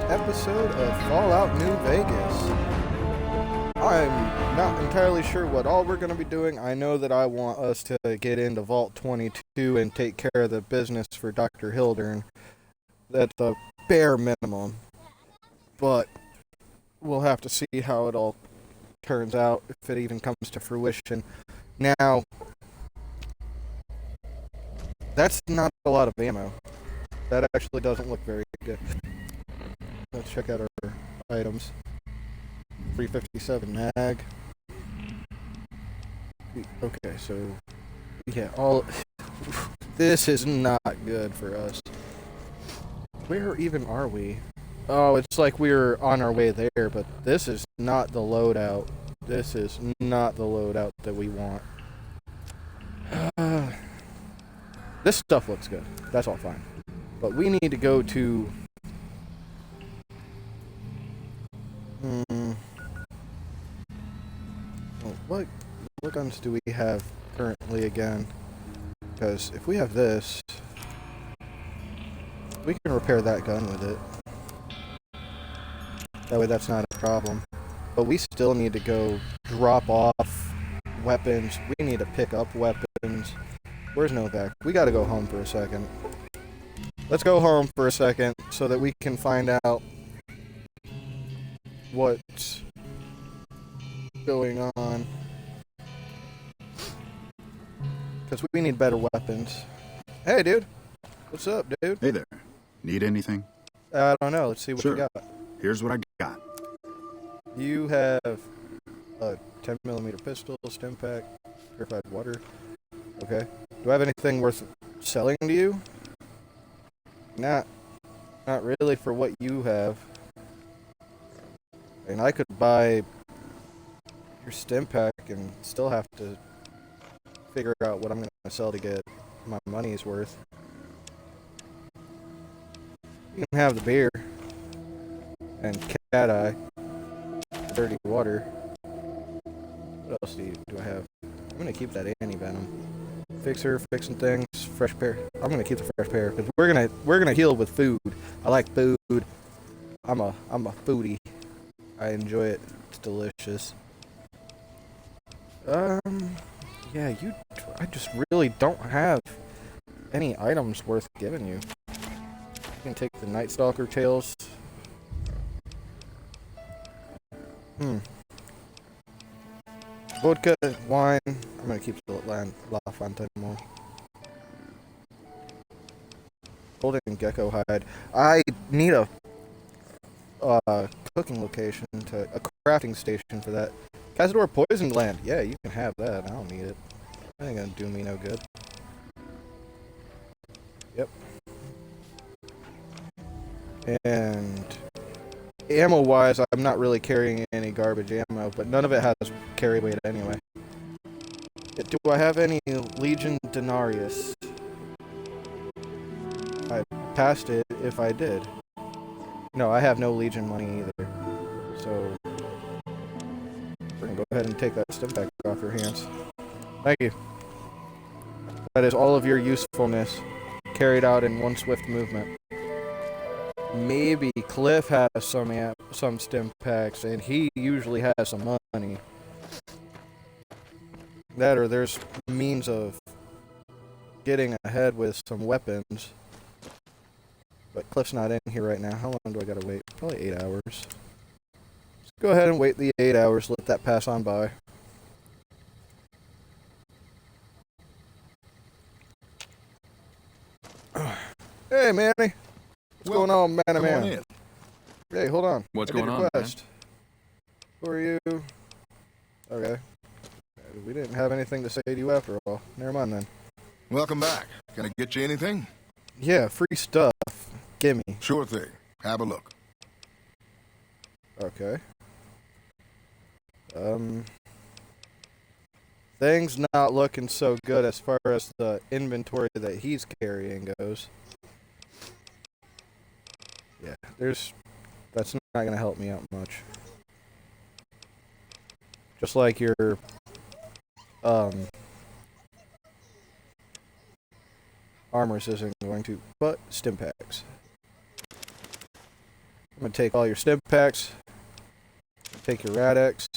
episode of Fallout New Vegas. I'm not entirely sure what all we're going to be doing. I know that I want us to get into Vault 22 and take care of the business for Dr. Hildern. That's the bare minimum. But we'll have to see how it all turns out, if it even comes to fruition. Now, that's not a lot of ammo. That actually doesn't look very good. Let's check out our items. 357 mag. Okay, so yeah, all this is not good for us. Where even are we? Oh, it's like we're on our way there, but this is not the loadout. This is not the loadout that we want. This stuff looks good. That's all fine. But we need to go to... Well, what guns do we have currently again? Because if we have this, we can repair that gun with it. That way that's not a problem. But we still need to go drop off weapons. We need to pick up weapons. Where's NewVegas? We gotta go home for a second. Let's go home for a second so that we can find out what's going on. Because we need better weapons. Hey, dude. What's up, dude? Hey there. Need anything? I don't know. Let's see what you got. Here's what I got. You have a 10mm pistol, stim pack, purified water. Okay. Do I have anything worth selling to you? Not really for what you have. And I could buy your stim pack and still have to figure out what I'm going to sell to get my money's worth. You can have the beer and cat eye, dirty water. What else do I have? I'm going to keep that anti-venom. Fixer, fixing things, fresh pear. I'm going to keep the fresh pear because we're going to heal with food. I like food. I'm a foodie. I enjoy it. It's delicious. Yeah, I just really don't have any items worth giving you. You can take the Night Stalker tails. Vodka, wine. I'm gonna keep the La Fontaine. Golden gecko hide. I need a cooking location, a crafting station for that. Cazador Poison Gland. Yeah, you can have that. I don't need it. That ain't gonna do me no good. Yep. And ammo-wise, I'm not really carrying any garbage ammo, but none of it has carry weight anyway. Do I have any Legion Denarius? I passed it if I did. No, I have no Legion money either. So we're gonna go ahead and take that stim pack off your hands. Thank you. That is all of your usefulness carried out in one swift movement. Maybe Cliff has some stim packs, and he usually has some money. That or there's means of getting ahead with some weapons. But Cliff's not in here right now. How long do I gotta wait? Probably 8 hours. Let's go ahead and wait the 8 hours. Let that pass on by. Hey, Manny. What's going on, man? Hey, hold on. What's going on, man? Who are you? Okay. We didn't have anything to say to you after all. Never mind then. Welcome back. Can I get you anything? Yeah, free stuff. Gimme. Sure thing. Have a look. Okay. Things not looking so good as far as the inventory that he's carrying goes. Yeah, that's not gonna help me out much. Just like your armors isn't going to, but stim packs. I'm going to take all your stim packs. Take your Rad-X.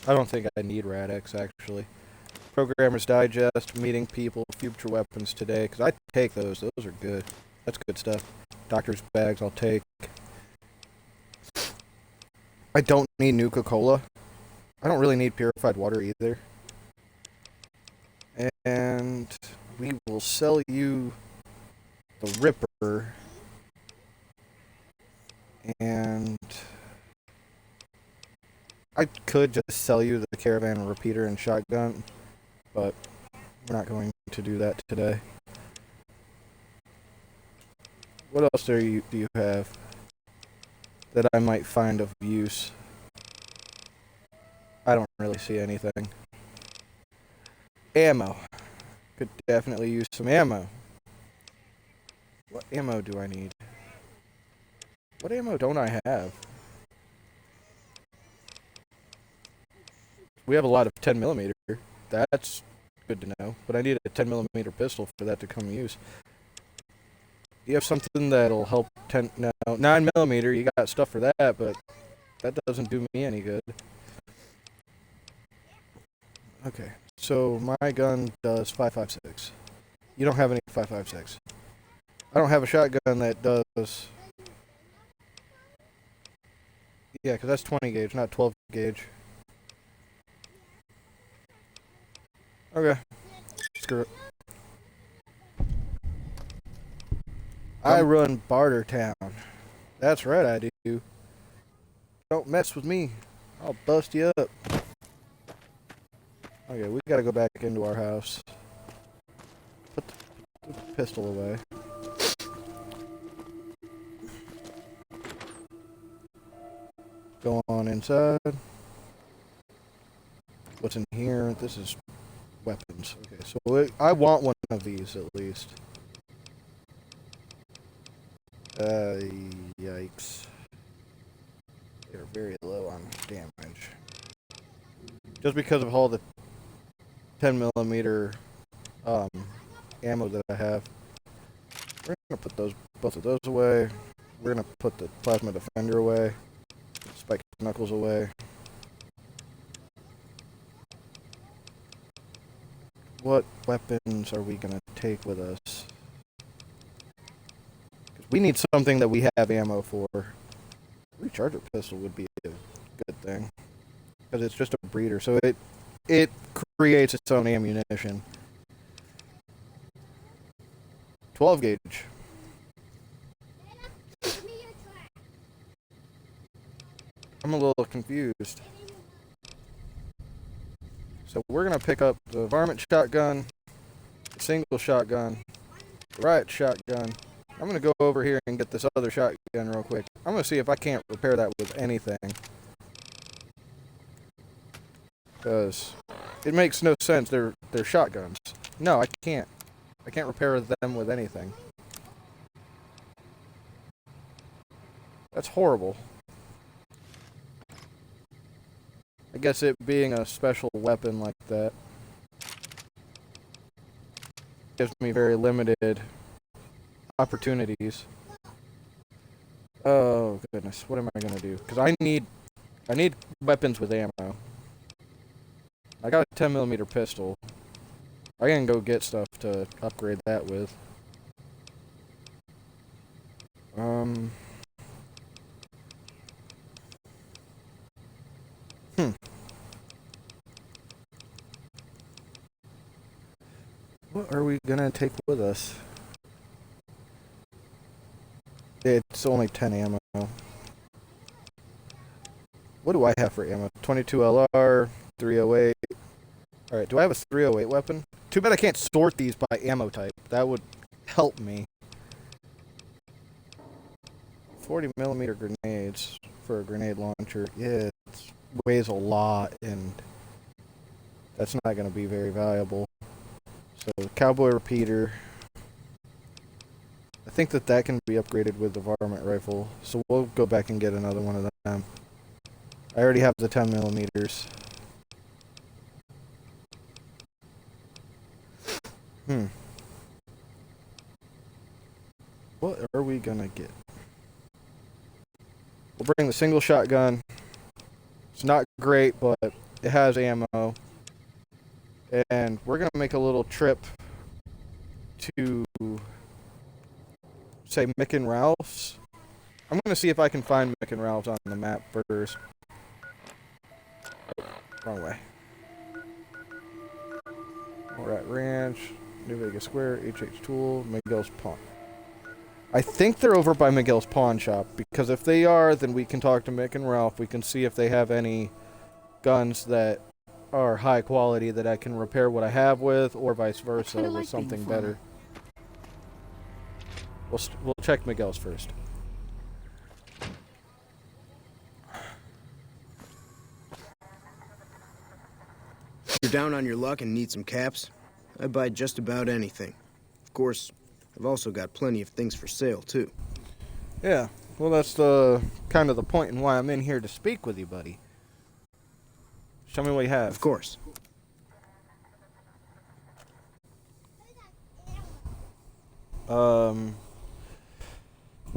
I don't think I need Rad-X, actually. Programmer's Digest, Meeting People, Future Weapons Today, because I take those. Those are good. That's good stuff. Doctor's Bags, I'll take. I don't need Nuka-Cola. I don't really need purified water either. And we will sell you the Ripper. And I could just sell you the Caravan Repeater and Shotgun, but we're not going to do that today. What else do you have that I might find of use? I don't really see anything. Ammo. Could definitely use some ammo. What ammo do I need? What ammo don't I have? We have a lot of 10mm. That's good to know. But I need a 10mm pistol for that to come use. You have something that'll help 9mm, you got stuff for that, but that doesn't do me any good. Okay, so my gun does 5.56. You don't have any 5.56. I don't have a shotgun that does... Yeah, because that's 20 gauge, not 12 gauge. Okay, screw it. I run Bartertown. That's right, I do. Don't mess with me. I'll bust you up. Okay, we gotta go back into our house. Put the pistol away. Go on inside. What's in here? This is weapons. Okay, so I want one of these at least. Yikes. They're very low on damage. Just because of all the 10mm ammo that I have. We're gonna put both of those away. We're gonna put the Plasma Defender away. Spike Knuckles away. What weapons are we gonna take with us? We need something that we have ammo for. Recharger pistol would be a good thing. Because it's just a breeder, so it creates its own ammunition. 12 gauge. I'm a little confused. So we're going to pick up the varmint shotgun, the single shotgun, the riot shotgun. I'm going to go over here and get this other shotgun real quick. I'm going to see if I can't repair that with anything. Because it makes no sense. They're shotguns. No, I can't. I can't repair them with anything. That's horrible. I guess it being a special weapon like that gives me very limited opportunities. Oh goodness, what am I gonna do? Because I need weapons with ammo. I got a 10mm pistol. I can go get stuff to upgrade that with. What are we gonna take with us? It's only 10 ammo. What do I have for ammo? 22 LR, 308. Alright, do I have a 308 weapon? Too bad I can't sort these by ammo type. That would help me. 40mm grenades for a grenade launcher. Yeah, it weighs a lot, and that's not going to be very valuable. So, cowboy repeater. I think that can be upgraded with the varmint rifle. So we'll go back and get another one of them. I already have the 10mm. What are we gonna get? We'll bring the single shotgun. It's not great, but it has ammo. And we're going to make a little trip to, say, Mick and Ralph's. I'm going to see if I can find Mick and Ralph's on the map first. Wrong way. We're at Ranch, NewVegas Square, HH Tool, Miguel's Pawn. I think they're over by Miguel's Pawn Shop, because if they are, then we can talk to Mick and Ralph. We can see if they have any guns that are high quality that I can repair what I have with, or vice versa with something better. We'll check Miguel's first. If you're down on your luck and need some caps, I buy just about anything. Of course, I've also got plenty of things for sale, too. Yeah, well, that's the kind of the point and why I'm in here to speak with you, buddy. Show me what you have. Of course.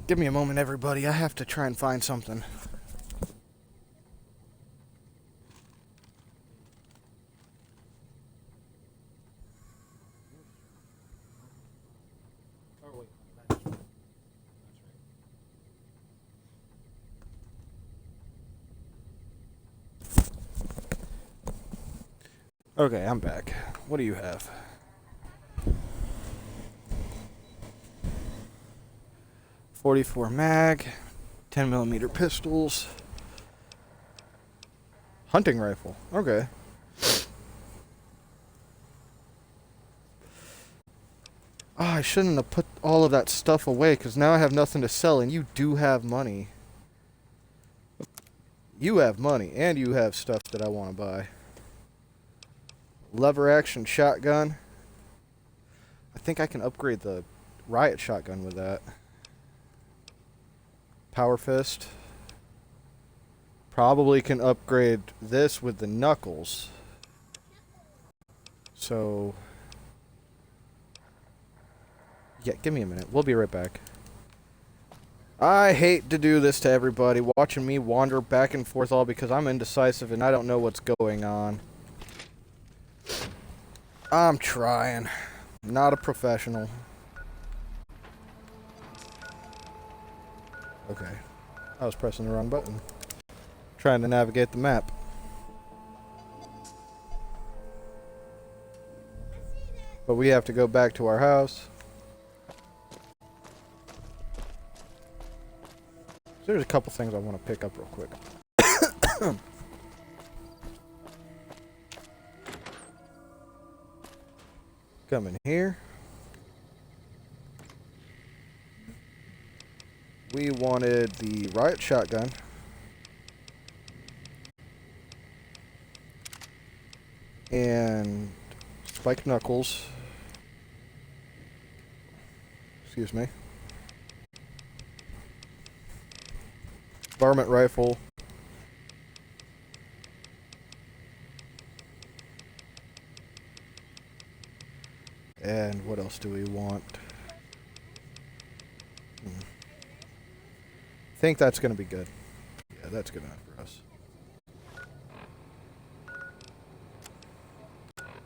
Give me a moment, everybody. I have to try and find something. Okay, I'm back. What do you have? .44 mag, 10mm pistols, hunting rifle. Okay. Oh, I shouldn't have put all of that stuff away, because now I have nothing to sell, and you do have money. You have money, and you have stuff that I want to buy. Lever action shotgun. I think I can upgrade the riot shotgun with that. Power fist. Probably can upgrade this with the knuckles. So, yeah, give me a minute. We'll be right back. I hate to do this to everybody, watching me wander back and forth all because I'm indecisive and I don't know what's going on. I'm trying. Not a professional. Okay. I was pressing the wrong button. Trying to navigate the map. But we have to go back to our house. There's a couple things I want to pick up real quick. Come in here. We wanted the riot shotgun. And spiked knuckles. Excuse me. Varmint rifle. And what else do we want? I think that's going to be good. Yeah, that's good enough for us.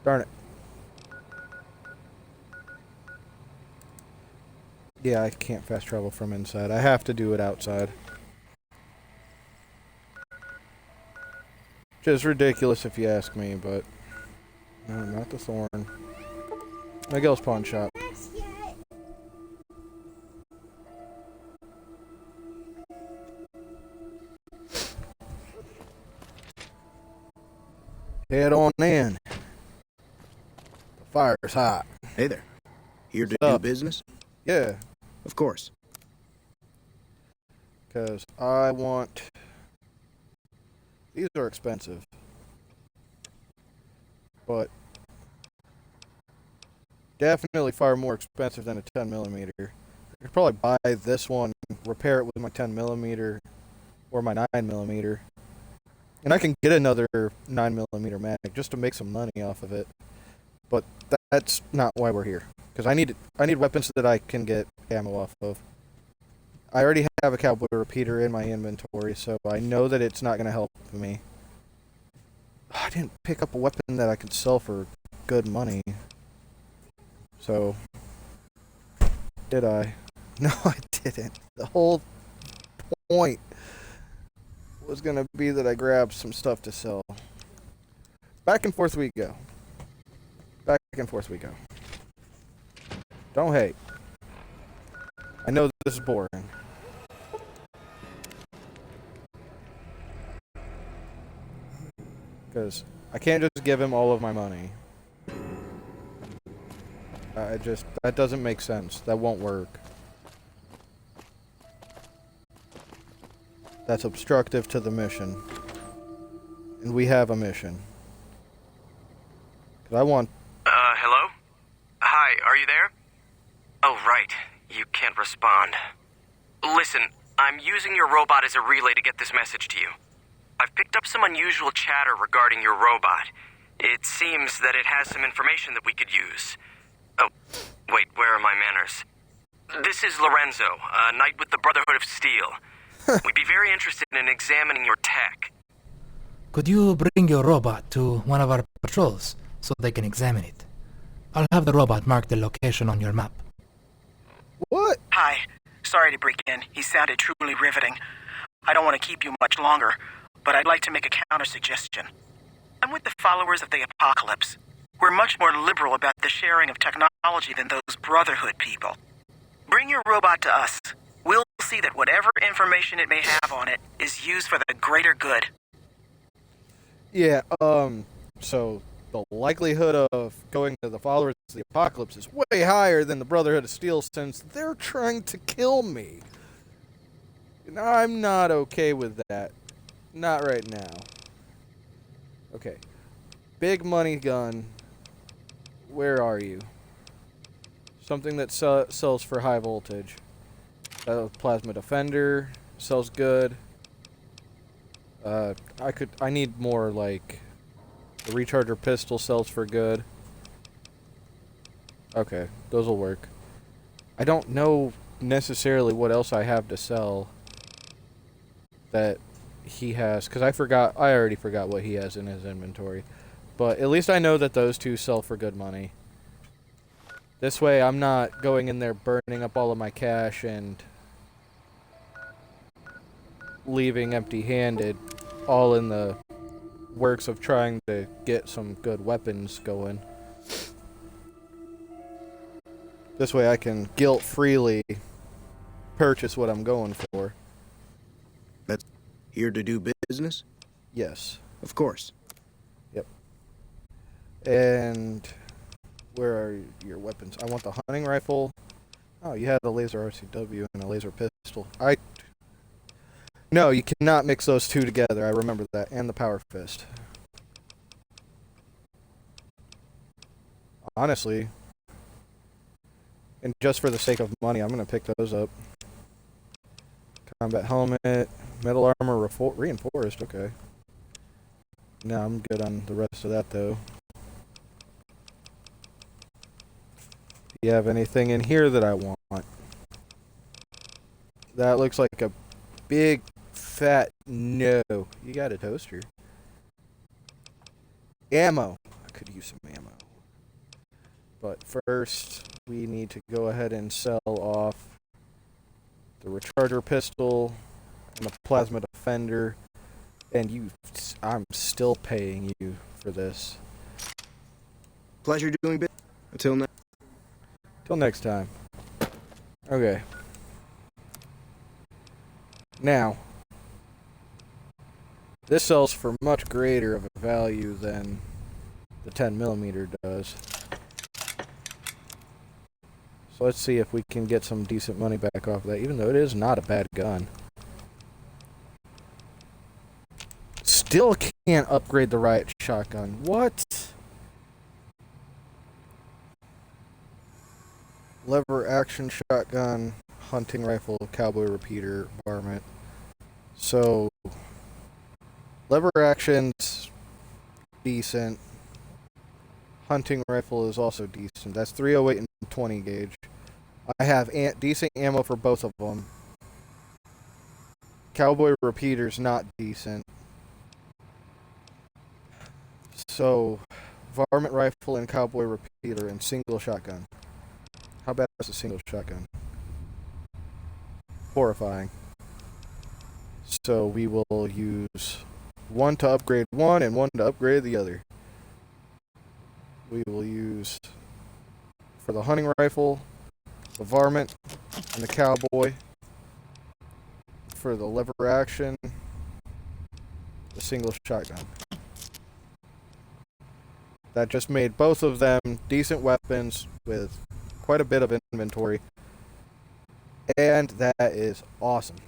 Darn it. Yeah, I can't fast travel from inside. I have to do it outside. Which is ridiculous if you ask me, but... No, not the thorn. Miguel's Pawn Shop. Head on in. The fire's hot. Hey there. Here to What's do up? business? Yeah, Of course. because I want... These are expensive. But... definitely far more expensive than a 10mm. I could probably buy this one, repair it with my 10mm or my 9mm. And I can get another 9mm mag just to make some money off of it. But that's not why we're here. Because I need weapons that I can get ammo off of. I already have a cowboy repeater in my inventory, so I know that it's not going to help me. I didn't pick up a weapon that I could sell for good money. So, did I? No, I didn't. The whole point was going to be that I grabbed some stuff to sell. Back and forth we go. Back and forth we go. Don't hate. I know this is boring. Because I can't just give him all of my money. That doesn't make sense. That won't work. That's obstructive to the mission. And we have a mission. Because I want... Hello? Hi, are you there? Oh, right. You can't respond. Listen, I'm using your robot as a relay to get this message to you. I've picked up some unusual chatter regarding your robot. It seems that it has some information that we could use. Oh, wait, where are my manners? This is Lorenzo, a knight with the Brotherhood of Steel. We'd be very interested in examining your tech. Could you bring your robot to one of our patrols so they can examine it? I'll have the robot mark the location on your map. What? Hi. Sorry to break in. He sounded truly riveting. I don't want to keep you much longer, but I'd like to make a counter-suggestion. I'm with the followers of the Apocalypse. We're much more liberal about the sharing of technology than those Brotherhood people. Bring your robot to us. We'll see that whatever information it may have on it is used for the greater good. Yeah, so the likelihood of going to the followers of the Apocalypse is way higher than the Brotherhood of Steel since they're trying to kill me. And I'm not okay with that. Not right now. Okay. Big money gun. Where are you? Something that sells for high voltage. Plasma Defender sells good. I need more, like, the recharger pistol sells for good. Okay, those will work. I don't know necessarily what else I have to sell that he has, because I already forgot what he has in his inventory. But at least I know that those two sell for good money. This way I'm not going in there burning up all of my cash and leaving empty-handed, all in the works of trying to get some good weapons going. This way I can guilt-freely purchase what I'm going for. That's here to do business? Yes. Of course. Yep. And where are your weapons? I want the hunting rifle. Oh, you have a laser RCW and a laser pistol. No, you cannot mix those two together. I remember that. And the power fist. Honestly, and just for the sake of money, I'm going to pick those up. Combat helmet, metal armor reinforced. Okay. No, I'm good on the rest of that, though. Do you have anything in here that I want? That looks like a big fat no. You got a toaster. Ammo. I could use some ammo. But first, we need to go ahead and sell off the recharger pistol and the plasma defender. And I'm still paying you for this. Pleasure doing business. Until now. Till next time. Okay. Now, this sells for much greater of a value than the 10mm does. So let's see if we can get some decent money back off of that, even though it is not a bad gun. Still can't upgrade the riot shotgun. What? Lever action shotgun, hunting rifle, cowboy repeater, varmint. So, lever action's decent. Hunting rifle is also decent. That's 308 and 20 gauge. I have decent ammo for both of them. Cowboy repeater's not decent. So, varmint rifle and cowboy repeater and single shotgun. How bad is a single shotgun? Horrifying. So we will use one to upgrade one and one to upgrade the other. We will use, for the hunting rifle, the varmint and the cowboy. For the lever action, the single shotgun. That just made both of them decent weapons with quite a bit of inventory. And that is awesome.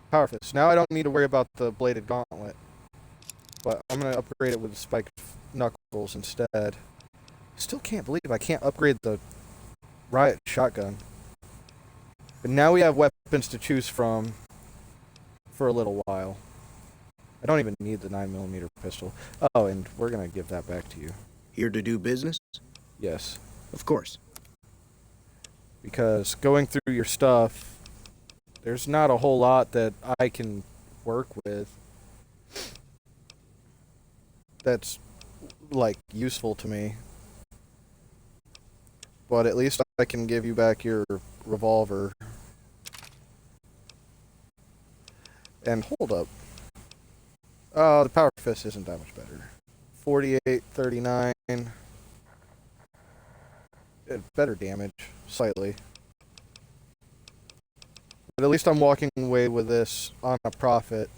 Power fist. Now I don't need to worry about the bladed gauntlet. But I'm going to upgrade it with spiked knuckles instead. Still can't believe I can't upgrade the riot shotgun. But now we have weapons to choose from for a little while. I don't even need the 9mm pistol. Oh, and we're going to give that back to you. Here to do business? Yes. Of course. Because going through your stuff, there's not a whole lot that I can work with that's, like, useful to me. But at least I can give you back your revolver. And hold up. Oh, the power fist isn't that much better. 48, 39. Better damage, slightly. But at least I'm walking away with this on a profit.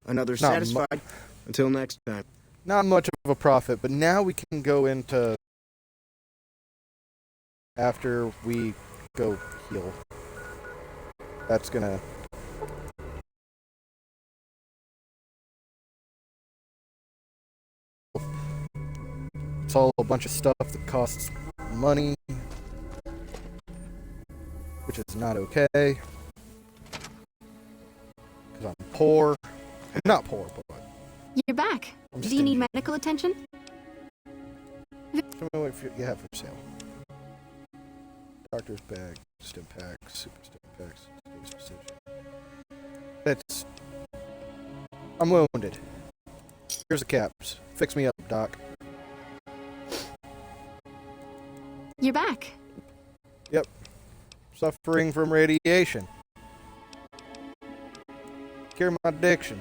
Another satisfied? Until next time. Not much of a profit, but now we can go into... After we go heal. That's gonna... It's all a bunch of stuff that costs money, which is not okay, because I'm poor. Not poor, but You're back. I'm Do you need stingy. medical attention? Tell me what you have for sale. Doctor's bag, stim packs, super stim packs, space precision. It's... I'm wounded. Here's the caps. Fix me up, Doc. You're back. Yep. Suffering from radiation. Cure my addiction.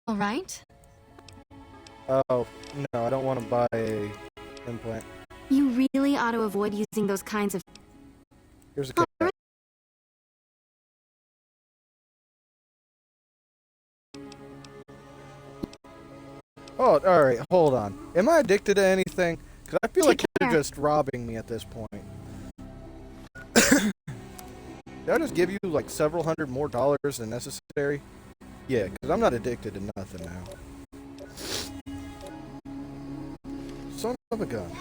All right. Oh, no, I don't want to buy a implant. You really ought to avoid using those kinds of... Here's a cap. Oh, alright, hold on. Am I addicted to anything? Because I feel like Take you're care. just robbing me at this point. Did I just give you like several hundred more dollars than necessary? Yeah, because I'm not addicted to nothing now. Son of a gun.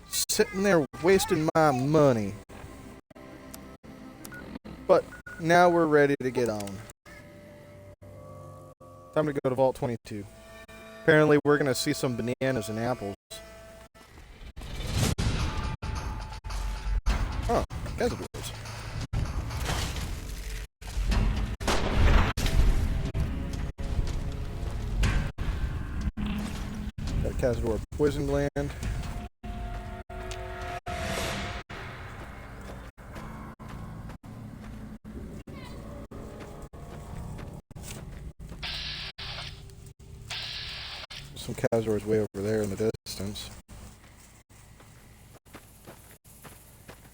Sitting there wasting my money. But now we're ready to get on. Time to go to Vault 22. Apparently we're going to see some bananas and apples. Oh, Cazadors. Got a Cazador poison gland. Some Cazadors way over there in the distance.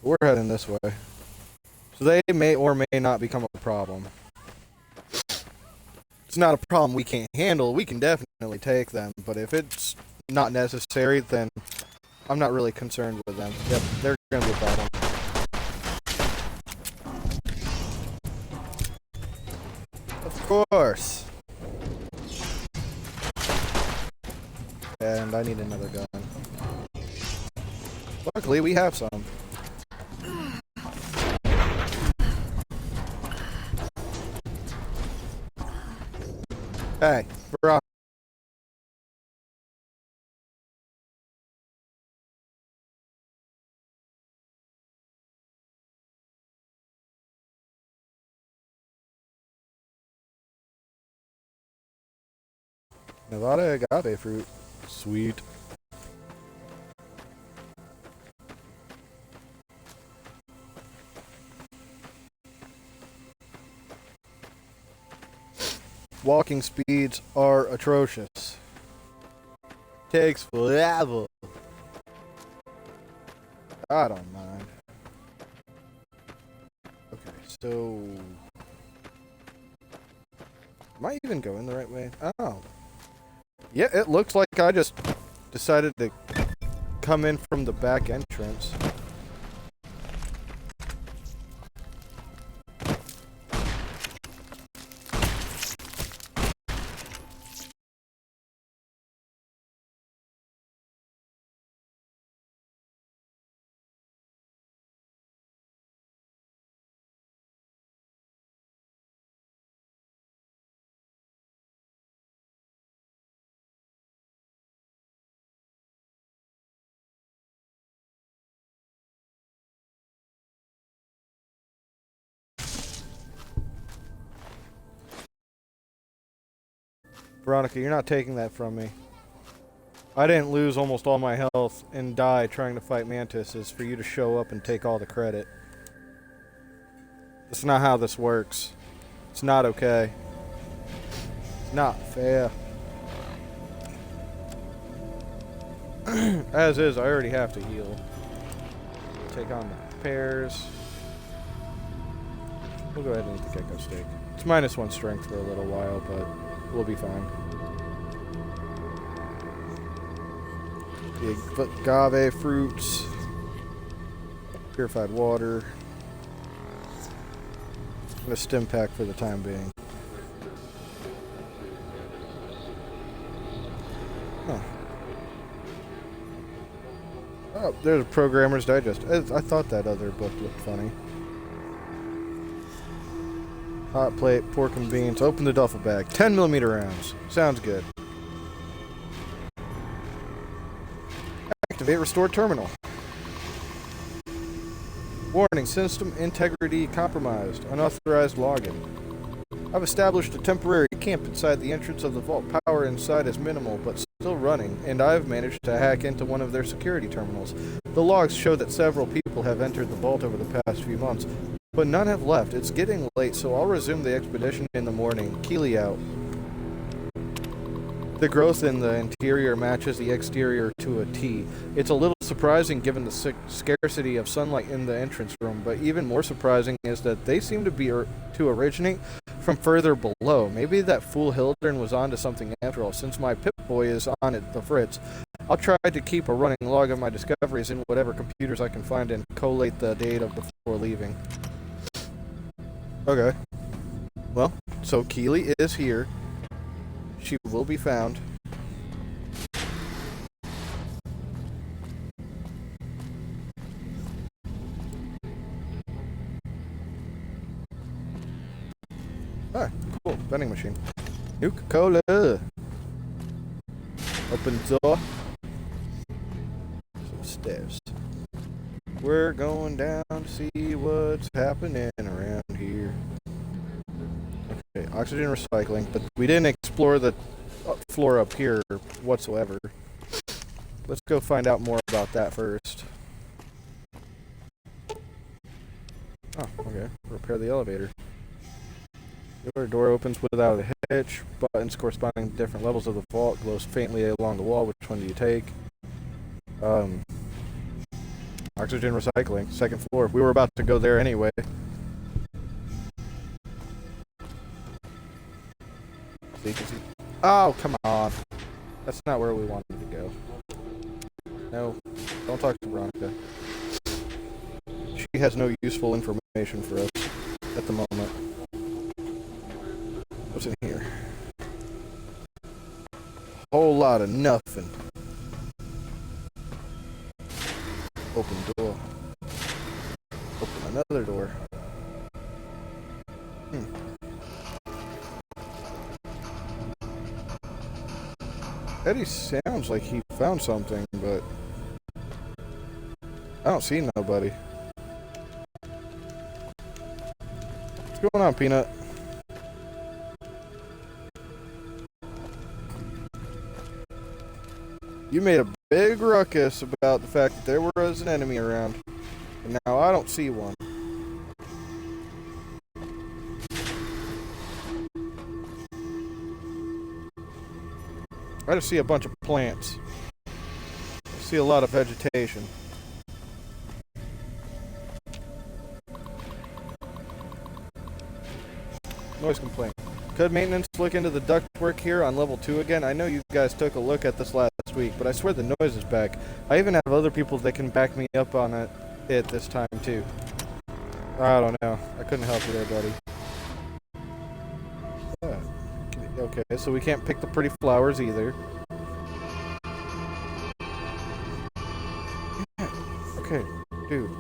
We're heading this way. So they may or may not become a problem. It's not a problem we can't handle. We can definitely take them. But if it's not necessary, then I'm not really concerned with them. Yep, they're going to be a problem. Of course. And I need another gun. Luckily, we have some. Hey, Nevada agave fruit. Sweet. Walking speeds are atrocious. Takes forever. I don't mind. Okay, so... Am I even going the right way? Oh. Yeah, it looks like I just decided to come in from the back entrance. Veronica, you're not taking that from me. I didn't lose almost all my health and die trying to fight mantises for you to show up and take all the credit. That's not how this works. It's not okay. It's not fair. As is, I already have to heal. Take on the pears. We'll go ahead and eat the gecko steak. It's -1 strength for a little while, but we'll be fine. The agave fruits. Purified water. And a stim pack for the time being. Huh. Oh, there's a Programmer's Digest. I thought that other book looked funny. Hot plate, pork and beans. Open the duffel bag. 10mm rounds. Sounds good. Activate restore terminal. Warning, system integrity compromised. Unauthorized login. I've established a temporary camp inside the entrance of the vault. Power inside is minimal, but still running, and I've managed to hack into one of their security terminals. The logs show that several people have entered the vault over the past few months, but none have left. It's getting late, so I'll resume the expedition in the morning. Keely out. The growth in the interior matches the exterior to a T. It's a little surprising given the scarcity of sunlight in the entrance room, but even more surprising is that they seem to be to originate from further below. Maybe that fool Hildern was onto something after all. Since my Pip-Boy is on it, the Fritz, I'll try to keep a running log of my discoveries in whatever computers I can find and collate the data before leaving. Okay. Well, so Keely is here. She will be found. Ah, cool. Vending machine. Nuka-Cola. Open door. Some stairs. We're going down to see what's happening around here. Okay, oxygen recycling, but we didn't explore the floor up here whatsoever. Let's go find out more about that first. Oh, okay. Repair the elevator. Your door opens without a hitch. Buttons corresponding to different levels of the vault glows faintly along the wall. Which one do you take? Oxygen recycling. Second floor. We were about to go there anyway. Oh, come on. That's not where we wanted to go. No. Don't talk to Veronica. She has no useful information for us at the moment. What's in here? Whole lot of nothing. Open door. Open another door. Eddie sounds like he found something, but I don't see nobody. What's going on, Peanut? You made a big ruckus about the fact that there was an enemy around. And now I don't see one. I just see a bunch of plants. I see a lot of vegetation. Noise complaint. Could maintenance look into the ductwork here on level 2 again? I know you guys took a look at this last week, but I swear the noise is back. I even have other people that can back me up on it this time too. I don't know. I couldn't help you there, buddy. Okay, so we can't pick the pretty flowers either. Okay, dude.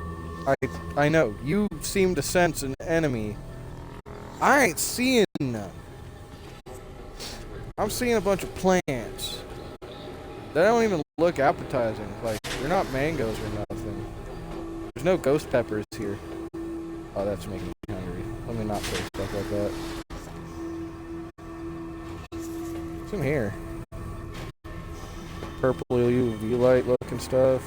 I know. You seem to sense an enemy. I ain't seeing none. I'm seeing a bunch of plants. They don't even look appetizing. Like, they're not mangoes or nothing. There's no ghost peppers here. Oh, that's making me hungry. Let me not say stuff like that. What's in here? Purple UV light looking stuff.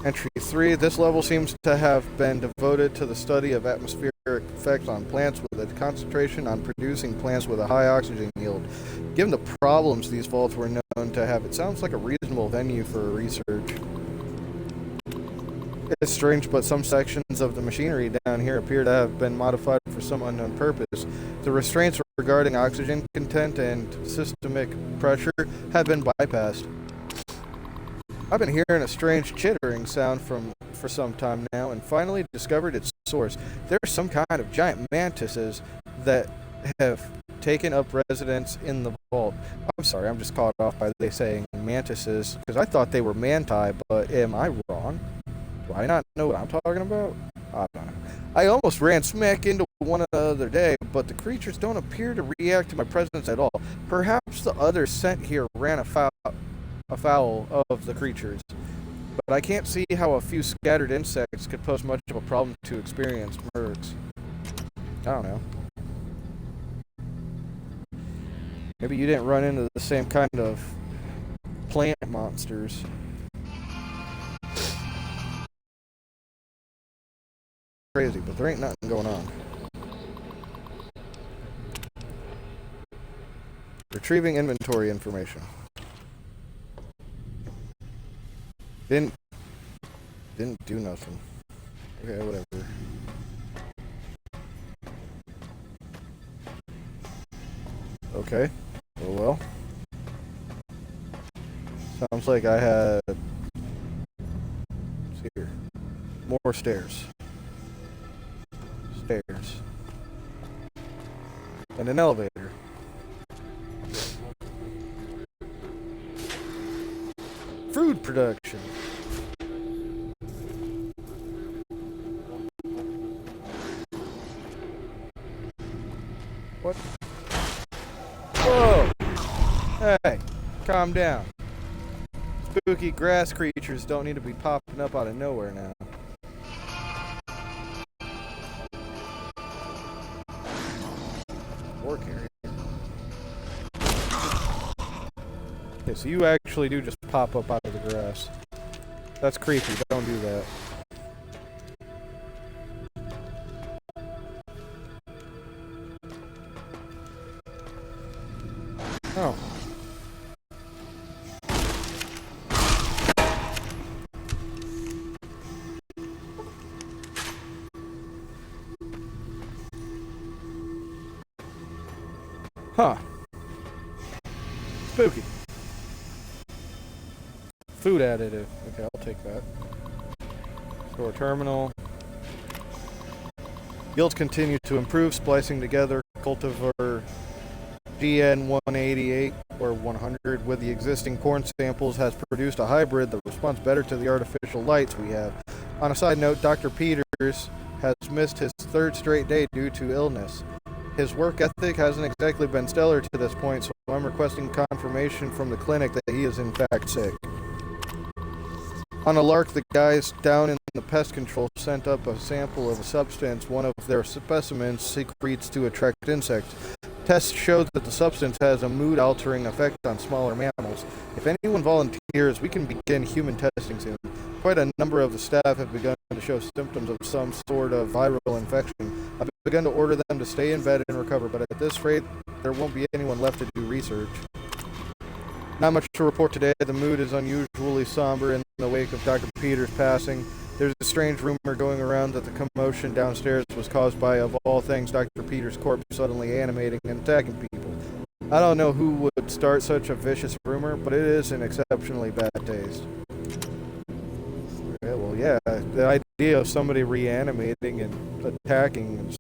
Entry 3. This level seems to have been devoted to the study of atmospheric effects on plants with a concentration on producing plants with a high oxygen yield. Given the problems these vaults were known to have, it sounds like a reasonable venue for research. It's strange, but some sections of the machinery down here appear to have been modified for some unknown purpose. The restraints regarding oxygen content and systemic pressure have been bypassed. I've been hearing a strange chittering sound for some time now, and finally discovered its source. There's some kind of giant mantises that have taken up residence in the vault. I'm sorry, I'm just caught off by they saying mantises, because I thought they were manti, but am I wrong? Do I not know what I'm talking about? I don't know. I almost ran smack into one the other day, but the creatures don't appear to react to my presence at all. Perhaps the others sent here ran afoul of the creatures, but I can't see how a few scattered insects could pose much of a problem to experienced mercs. I don't know. Maybe you didn't run into the same kind of plant monsters. Crazy, but there ain't nothing going on. Retrieving inventory information. Didn't do nothing. Okay, whatever. Okay. Oh well. Sounds like I had... Let's see here. More stairs. Stairs. And an elevator. Food production. What? Whoa! Hey, calm down. Spooky grass creatures don't need to be popping up out of nowhere now. Work area. Okay, so you actually do just pop up out of the grass. That's creepy. Don't do that. Oh. Huh. Spooky. Food additive. Okay, I'll take that. Store terminal. Yields continue to improve, splicing together cultivar GN188 or 100 with the existing corn samples has produced a hybrid that responds better to the artificial lights we have. On a side note, Dr. Peters has missed his third straight day due to illness. His work ethic hasn't exactly been stellar to this point, so I'm requesting confirmation from the clinic that he is in fact sick. On a lark, the guys down in the pest control sent up a sample of a substance one of their specimens secretes to attract insects. Tests showed that the substance has a mood-altering effect on smaller mammals. If anyone volunteers, we can begin human testing soon. Quite a number of the staff have begun to show symptoms of some sort of viral infection. I've begun to order them to stay in bed and recover, but at this rate, there won't be anyone left to do research. Not much to report today. The mood is unusually somber in the wake of Dr. Peters' passing. There's a strange rumor going around that the commotion downstairs was caused by, of all things, Dr. Peters' corpse suddenly animating and attacking people. I don't know who would start such a vicious rumor, but it is an exceptionally bad taste. Yeah, well, yeah, the idea of somebody reanimating and attacking is...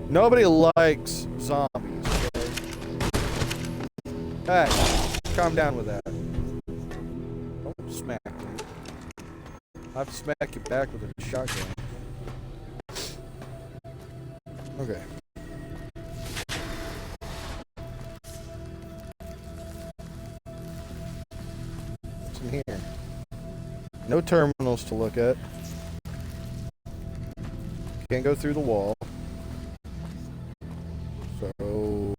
Nobody likes zombies, okay? Hey, calm down with that. Don't smack me. I have to smack you back with a shotgun. Okay. What's in here? No terminals to look at. Can't go through the wall. So...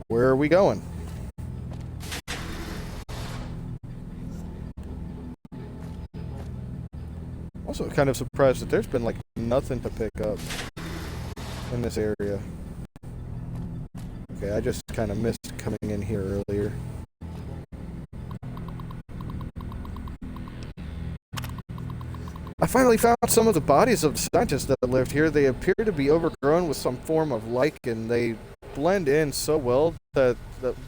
where are we going? Also kind of surprised that there's been like nothing to pick up in this area. Okay, I just kind of missed coming in here earlier. I finally found some of the bodies of the scientists that lived here. They appear to be overgrown with some form of lichen. They blend in so well that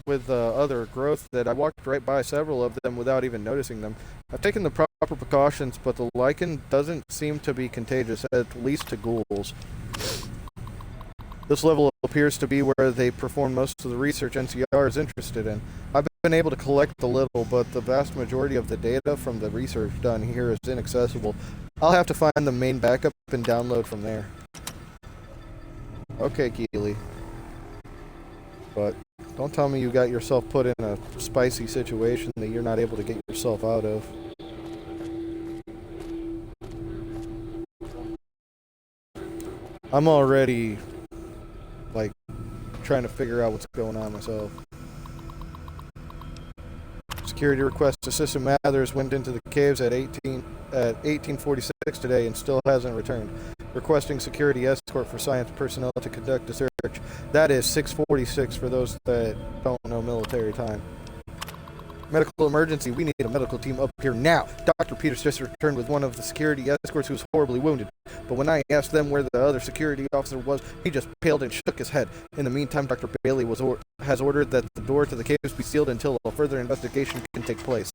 with other growth that I walked right by several of them without even noticing them. I've taken the proper precautions, but the lichen doesn't seem to be contagious, at least to ghouls. This level appears to be where they perform most of the research NCR is interested in. I've been able to collect a little, but the vast majority of the data from the research done here is inaccessible. I'll have to find the main backup and download from there. Okay, Keely. But don't tell me you got yourself put in a spicy situation that you're not able to get yourself out of. I'm already, like, trying to figure out what's going on myself. Security request to System Mathers went into the caves at 1846 today and still hasn't returned. Requesting security escort for science personnel to conduct a search. That is 6:46 for those that don't know military time. Medical emergency. We need a medical team up here now. Dr. Peters just returned with one of the security escorts who was horribly wounded. But when I asked them where the other security officer was, he just paled and shook his head. In the meantime, Dr. Bailey has ordered that the door to the caves be sealed until a further investigation can take place.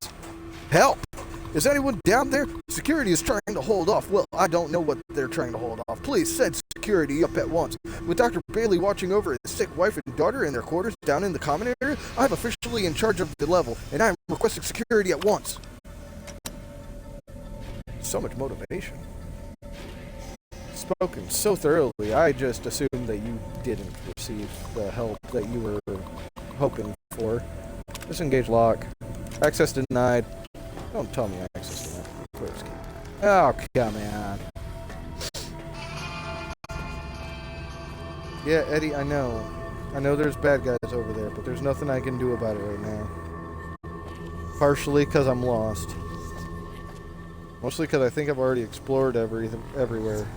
Help! Is anyone down there? Security is trying to hold off. Well, I don't know what they're trying to hold off. Please send security up at once. With Dr. Bailey watching over his sick wife and daughter in their quarters down in the common area, I'm officially in charge of the level, and I'm requesting security at once. So much motivation. Spoken so thoroughly, I just assumed that you didn't receive the help that you were hoping for. Disengage lock. Access denied. Don't tell me access denied. Close key. Oh, come on. Yeah, Eddie, I know. I know there's bad guys over there, but there's nothing I can do about it right now. Partially because I'm lost. Mostly because I think I've already explored everywhere.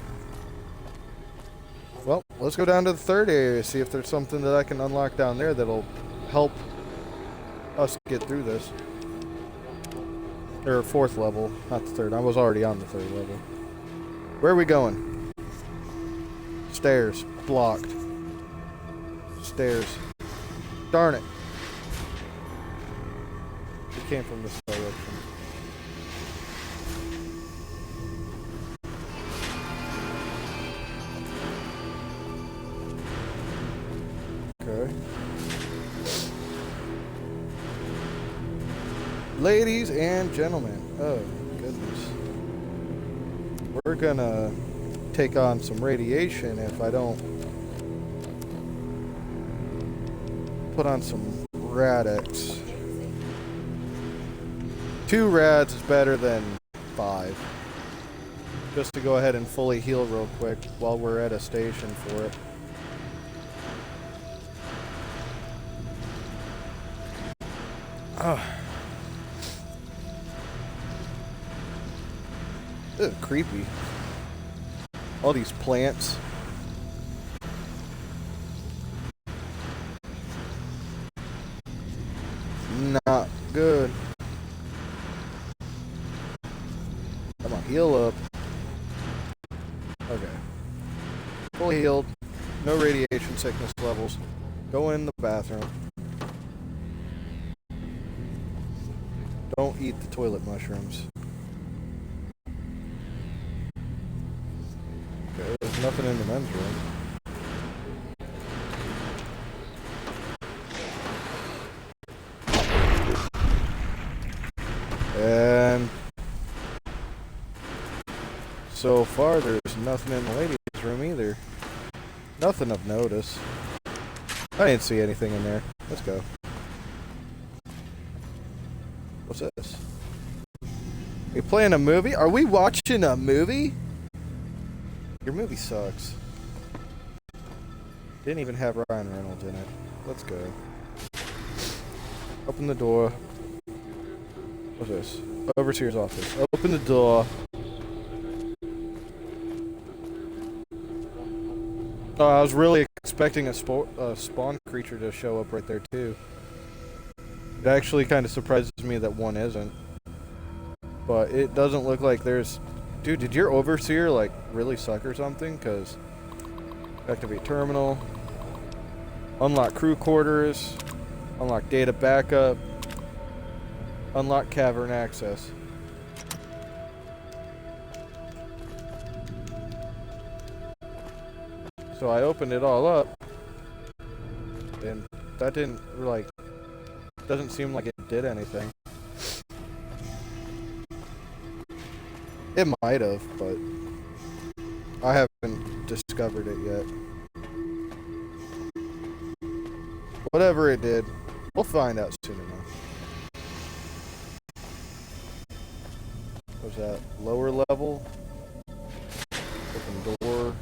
Well, let's go down to the third area, see if there's something that I can unlock down there that'll help us get through this. Or fourth level, not the third. I was already on the third level. Where are we going? Stairs. Blocked. Stairs. Darn it. It came from this direction. Okay. Ladies and gentlemen, oh goodness. We're gonna take on some radiation if I don't put on some Rad-X. 2 rads is better than 5. Just to go ahead and fully heal real quick while we're at a station for it. This is creepy. All these plants. Not good. Come on, heal up. Okay. Fully healed. No radiation sickness levels. Go in the bathroom. Don't eat the toilet mushrooms. Okay, there's nothing in the men's room. And so far, there's nothing in the ladies' room either. Nothing of notice. I didn't see anything in there. Let's go. What's this? We playing a movie? Are we watching a movie? Your movie sucks. Didn't even have Ryan Reynolds in it. Let's go. Open the door. What's this? Overseer's office. Open the door. Oh, I was really expecting a spawn creature to show up right there too. It actually kind of surprises me that one isn't. But it doesn't look like there's... Dude, did your overseer like really suck or something? Because activate terminal. Unlock crew quarters. Unlock data backup. Unlock cavern access. So I opened it all up, and that didn't, like, doesn't seem like it did anything. It might have, but I haven't discovered it yet. Whatever it did, we'll find out soon enough. What's that? Lower level? Open door.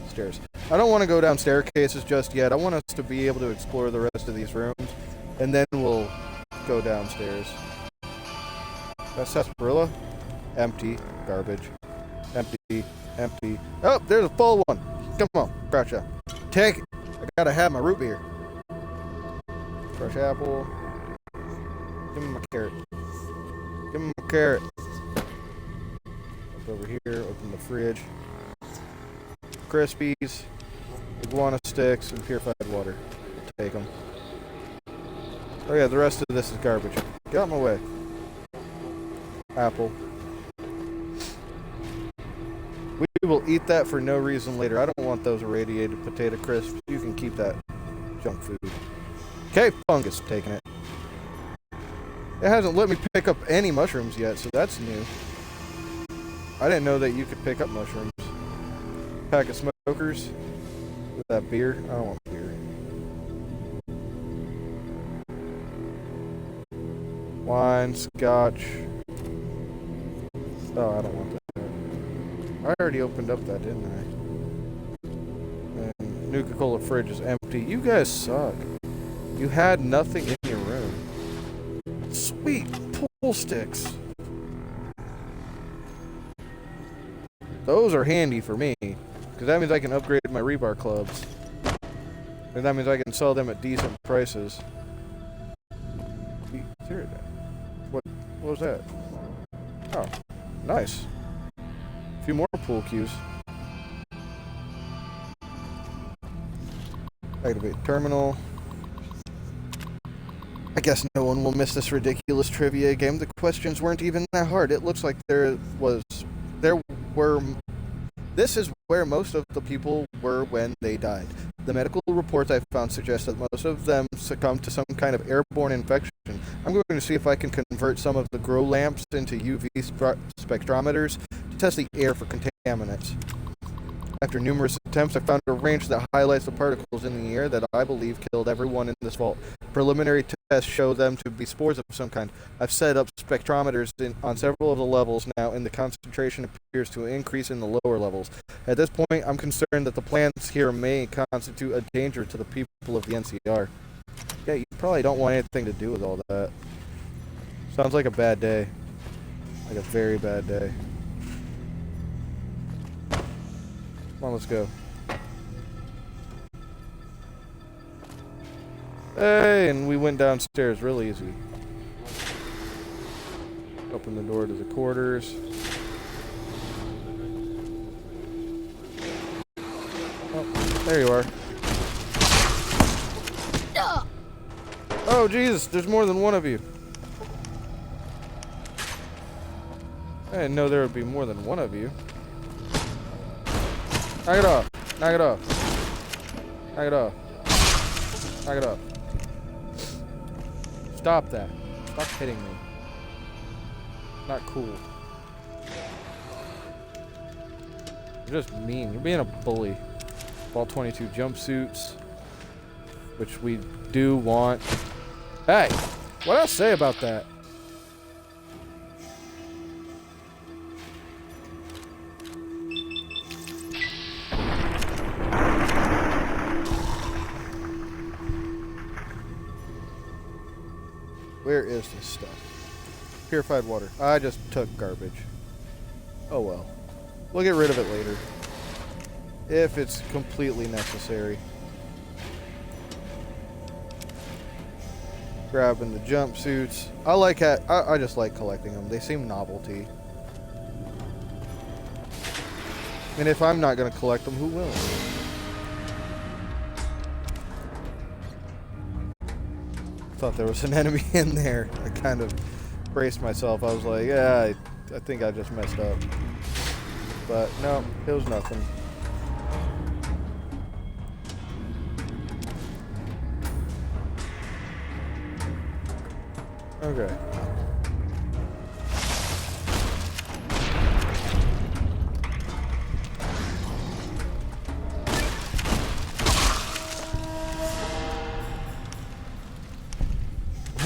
Stairs. I don't want to go down staircases just yet. I want us to be able to explore the rest of these rooms, and then we'll go downstairs. That's sarsaparilla. Empty. Garbage. Empty. Empty. Oh, there's a full one. Come on, crouch up. Take it. I gotta have my root beer. Fresh apple. Give me my carrot. Give me my carrot. Up over here. Open the fridge. Crispies, iguana sticks, and purified water. Take them. Oh yeah, the rest of this is garbage. Get out of my way. Apple. We will eat that for no reason later. I don't want those irradiated potato crisps. You can keep that junk food. Okay, fungus, taking it. It hasn't let me pick up any mushrooms yet, so that's new. I didn't know that you could pick up mushrooms. Pack of smokers. With that beer. I don't want beer. Wine, scotch. Oh, I don't want that. I already opened up that, didn't I? And Nuka-Cola fridge is empty. You guys suck. You had nothing in your room. Sweet pool sticks. Those are handy for me. Because that means I can upgrade my rebar clubs. And that means I can sell them at decent prices. What was that? Oh, nice. A few more pool cues. Activate terminal. I guess no one will miss this ridiculous trivia game. The questions weren't even that hard. It looks like this is where most of the people were when they died. The medical reports I found suggest that most of them succumbed to some kind of airborne infection. I'm going to see if I can convert some of the grow lamps into UV spectrometers to test the air for contaminants. After numerous attempts, I found a range that highlights the particles in the air that I believe killed everyone in this vault. Preliminary tests show them to be spores of some kind. I've set up spectrometers on several of the levels now, and the concentration appears to increase in the lower levels. At this point, I'm concerned that the plants here may constitute a danger to the people of the NCR. Yeah, you Probably don't want anything to do with all that. Sounds like a bad day. Like a very bad day. Come on, let's go. Hey, and we went downstairs real easy. Open the door to the quarters. Oh, there you are. Oh, Jesus, there's more than one of you. I didn't know there would be more than one of you. Knock it off. Knock it off. Knock it off. Knock it off. Stop that. Stop hitting me. Not cool. You're just mean. You're being a bully. Ball 22 jumpsuits. Which we do want. Hey! What did I say about that? Where is this stuff? Purified water. I just took garbage. Oh well. We'll get rid of it later. If it's completely necessary. Grabbing the jumpsuits. I just like collecting them. They seem novelty. And if I'm not going to collect them, who will? Thought there was an enemy in there. I kind of braced myself. I was like, yeah, I think I just messed up. But no, it was nothing. Okay.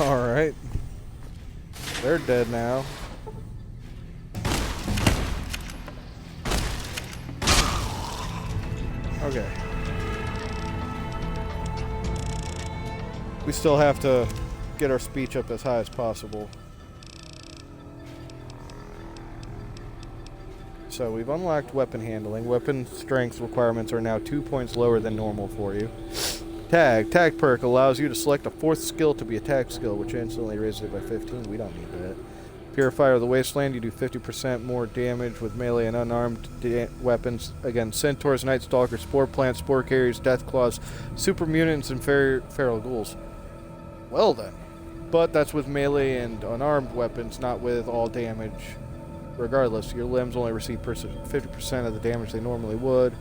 Alright. They're dead now. Okay. We still have to get our speech up as high as possible. So we've unlocked weapon handling. Weapon strength requirements are now 2 points lower than normal for you. Tag perk allows you to select a fourth skill to be attack skill, which instantly raises it by 15. We don't need that. Purifier of the Wasteland, you do 50% more damage with melee and unarmed weapons against centaurs, night stalkers, spore plants, spore carriers, death claws, super mutants, and feral ghouls. Well then. But that's with melee and unarmed weapons, not with all damage. Regardless, your limbs only receive 50% of the damage they normally would.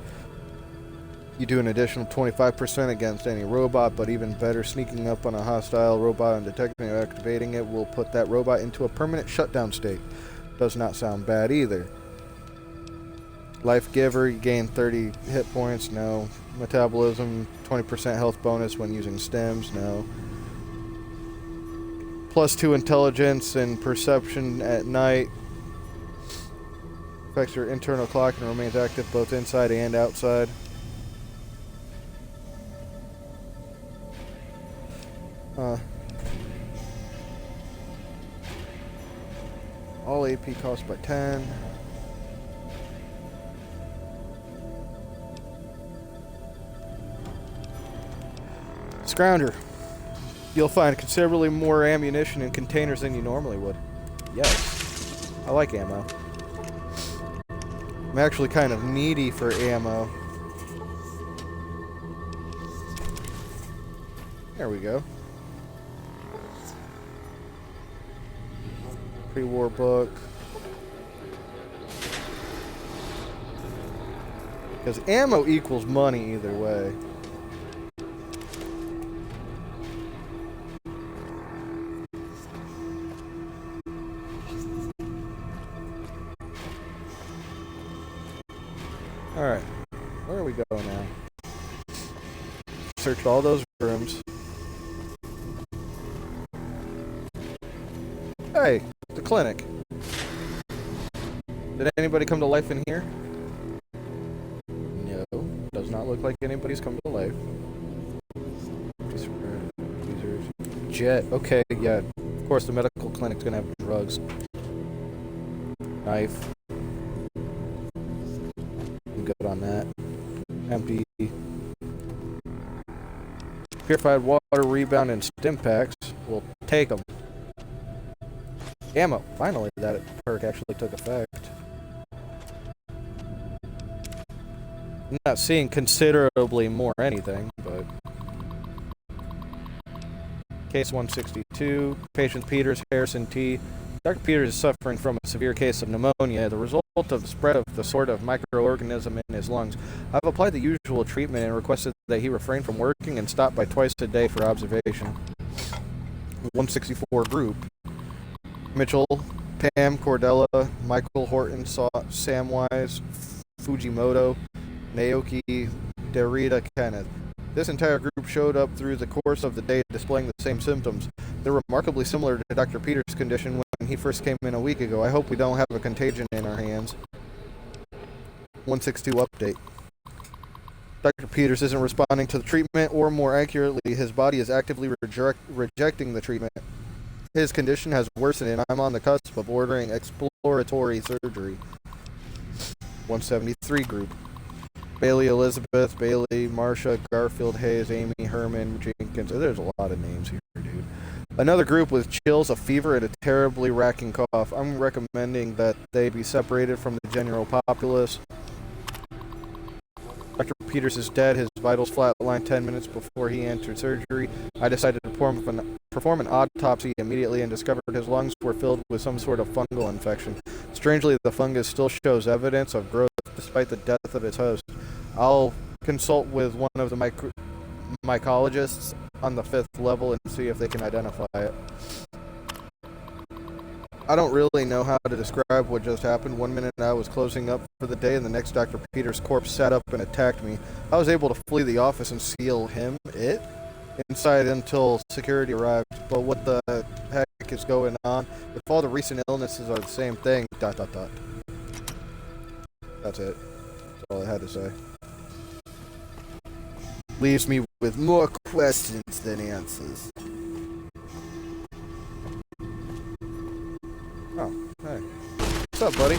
You do an additional 25% against any robot, but even better, sneaking up on a hostile robot and detecting and activating it will put that robot into a permanent shutdown state. Does not sound bad either. Life Giver, you gain 30 hit points, no. Metabolism, 20% health bonus when using stims, no. +2 intelligence and perception at night. Affects your internal clock and remains active both inside and outside. All AP cost by 10. Scrounger. You'll find considerably more ammunition in containers than you normally would. Yes. I like ammo. I'm actually kind of needy for ammo. There we go. Pre-war book. Because ammo equals money either way. Alright. Where are we going now? Searched all those rooms. Hey, the clinic. Did anybody come to life in here? No. Does not look like anybody's come to life. jet. Okay, yeah. Of course, the medical clinic's gonna have drugs. Knife. I'm good on that. Empty. Purified water, rebound, and stim packs. We'll take them. Ammo. Finally, that perk actually took effect. I'm not seeing considerably more anything, but... Case 162. Patient Peters, Harrison T. Dr. Peters is suffering from a severe case of pneumonia, the result of the spread of the sort of microorganism in his lungs. I've applied the usual treatment and requested that he refrain from working and stop by twice a day for observation. 164 group. Mitchell, Pam, Cordella, Michael, Horton, Samwise, Fujimoto, Naoki, Derrida, Kenneth. This entire group showed up through the course of the day displaying the same symptoms. They're remarkably similar to Dr. Peters' condition when he first came in a week ago. I hope we don't have a contagion in our hands. 162 update. Dr. Peters isn't responding to the treatment, or more accurately, his body is actively rejecting the treatment. His condition has worsened and I'm on the cusp of ordering exploratory surgery. 173 group. Bailey, Elizabeth, Bailey, Marcia, Garfield, Hayes, Amy, Herman, Jenkins. There's a lot of names here, dude. Another group with chills, a fever, and a terribly racking cough. I'm recommending that they be separated from the general populace. Dr. Peters is dead. His vitals flatlined 10 minutes before he entered surgery. I decided to perform an autopsy immediately and discovered his lungs were filled with some sort of fungal infection. Strangely, the fungus still shows evidence of growth despite the death of its host. I'll consult with one of the mycologists on the 5th level and see if they can identify it. I don't really know how to describe what just happened. One minute I was closing up for the day and the next Dr. Peters' corpse sat up and attacked me. I was able to flee the office and seal it inside until security arrived. But what the heck is going on? If all the recent illnesses are the same thing, ... That's it. That's all I had to say. Leaves me with more questions than answers. Oh, hey. What's up, buddy?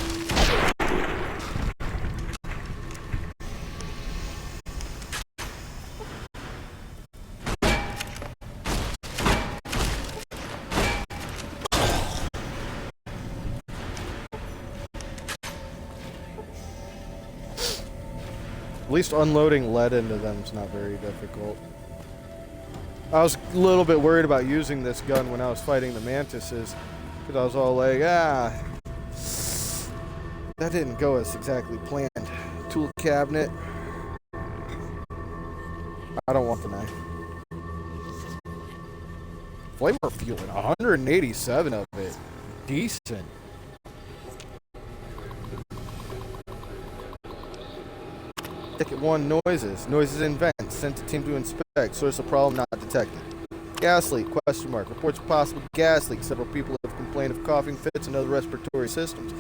At least unloading lead into them is not very difficult. I was a little bit worried about using this gun when I was fighting the mantises, because I was all like, that didn't go as exactly planned. Tool cabinet. I don't want the knife. Flavor fuel, 187 of it. Decent. Ticket 1, noises. Noises in vents. Sent a team to inspect. Source of problem not detected. Gas leak, question mark. Reports of possible gas leak. Several people have complained of coughing fits and other respiratory systems.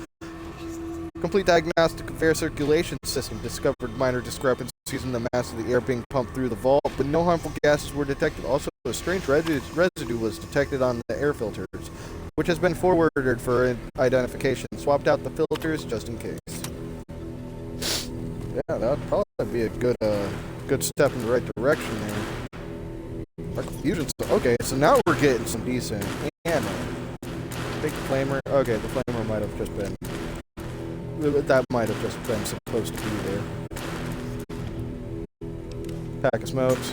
Complete diagnostic of air circulation system. Discovered minor discrepancies in the mass of the air being pumped through the vault, but no harmful gases were detected. Also, a strange residue was detected on the air filters, which has been forwarded for identification. Swapped out the filters just in case. Yeah, that would probably be a good step in the right direction there. Our confusion. Okay, so now we're getting some decent ammo. Big flamer. Okay, the flamer might have just been. That might have just been supposed to be there. Pack of smokes.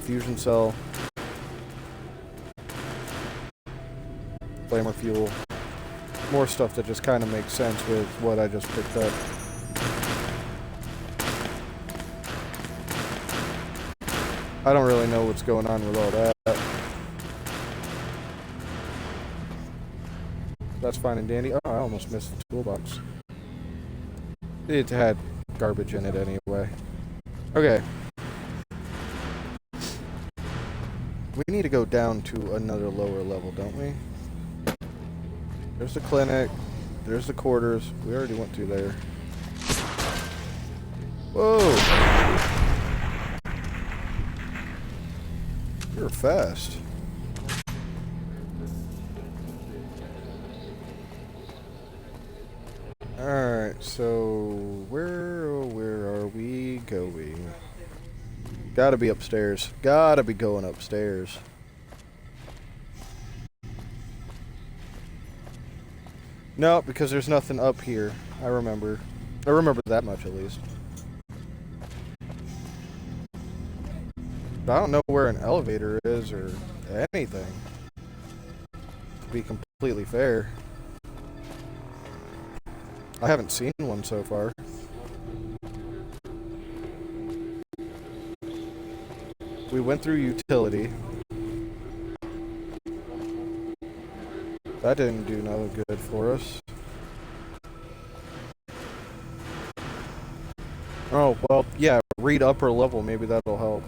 Fusion cell. Flamer fuel. More stuff that just kind of makes sense with what I just picked up. I don't really know what's going on with all that. That's fine and dandy. Oh, I almost missed the toolbox. It had garbage in it anyway. Okay. We need to go down to another lower level, don't we? There's the clinic. There's the quarters. We already went through there. Whoa! were fast. Alright, so where are we going? Gotta be upstairs. Gotta be going upstairs. No, because there's nothing up here. I remember that much at least. But I don't know where an elevator is or anything. To be completely fair. I haven't seen one so far. We went through utility. That didn't do no good for us. Oh, well, yeah, read upper level. Maybe that'll help.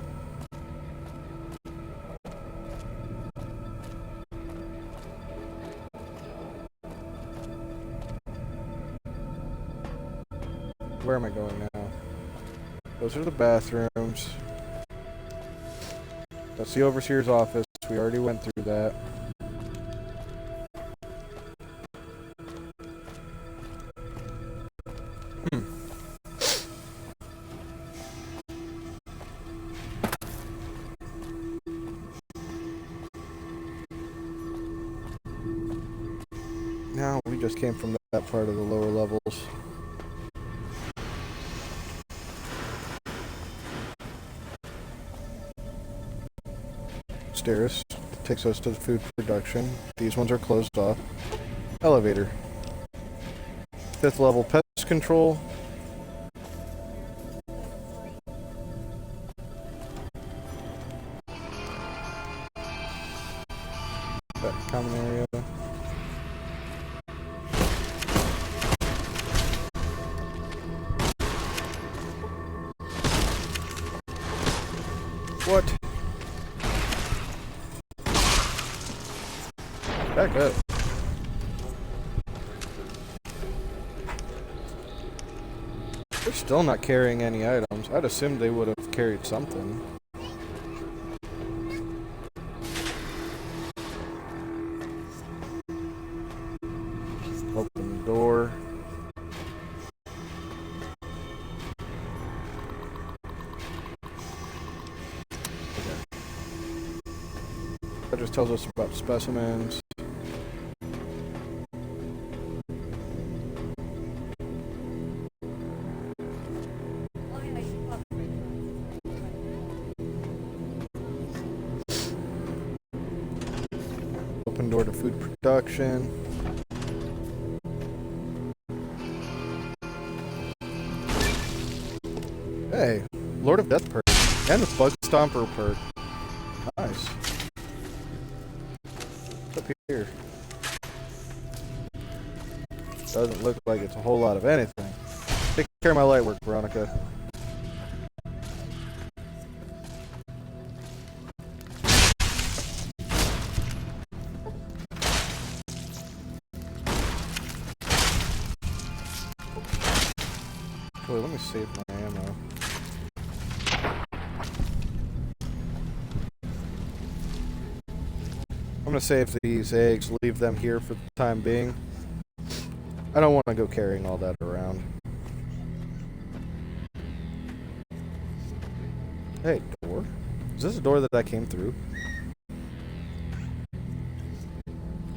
Where am I going now? Those are the bathrooms. That's the overseer's office. We already went through that. No, we just came from that part of the lower levels. Stairs takes us to the food production. These ones are closed off. Elevator. 5th level pest control. That common area. What? Back up. They're still not carrying any items. I'd assume they would have carried something. Open the door. That just tells us about specimens. Open door to food production. Hey, Lord of Death perk. And the Bug Stomper perk. Nice. What's up here? Doesn't look like it's a whole lot of anything. Take care of my light work, Veronica. Let me save my ammo. I'm gonna save these eggs, leave them here for the time being. I don't want to go carrying all that around. Hey, door? Is this a door that I came through?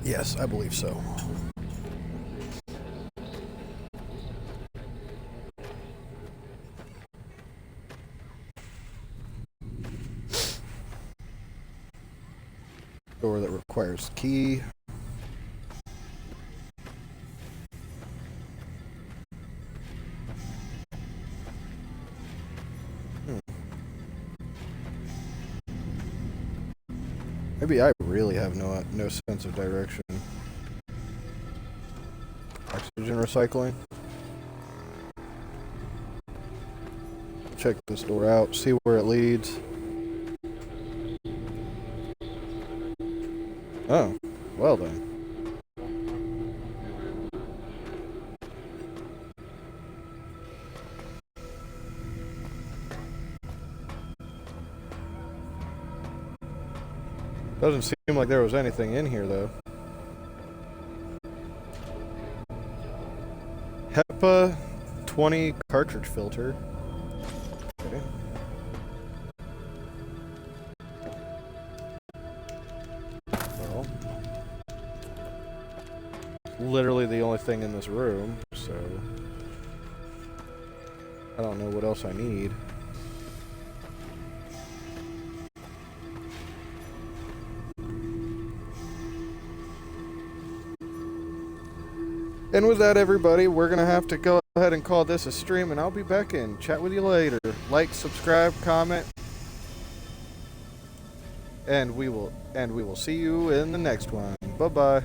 Yes, I believe so. Door that requires key. Maybe I really have no sense of direction. Oxygen recycling. Check this door out, see where it leads. Oh, well then. Doesn't seem like there was anything in here, though. HEPA 20 cartridge filter. Okay. Well, literally the only thing in this room, so I don't know what else I need. And with that, everybody, we're going to have to go ahead and call this a stream, and I'll be back and chat with you later. Like, subscribe, comment, and we will see you in the next one. Bye-bye.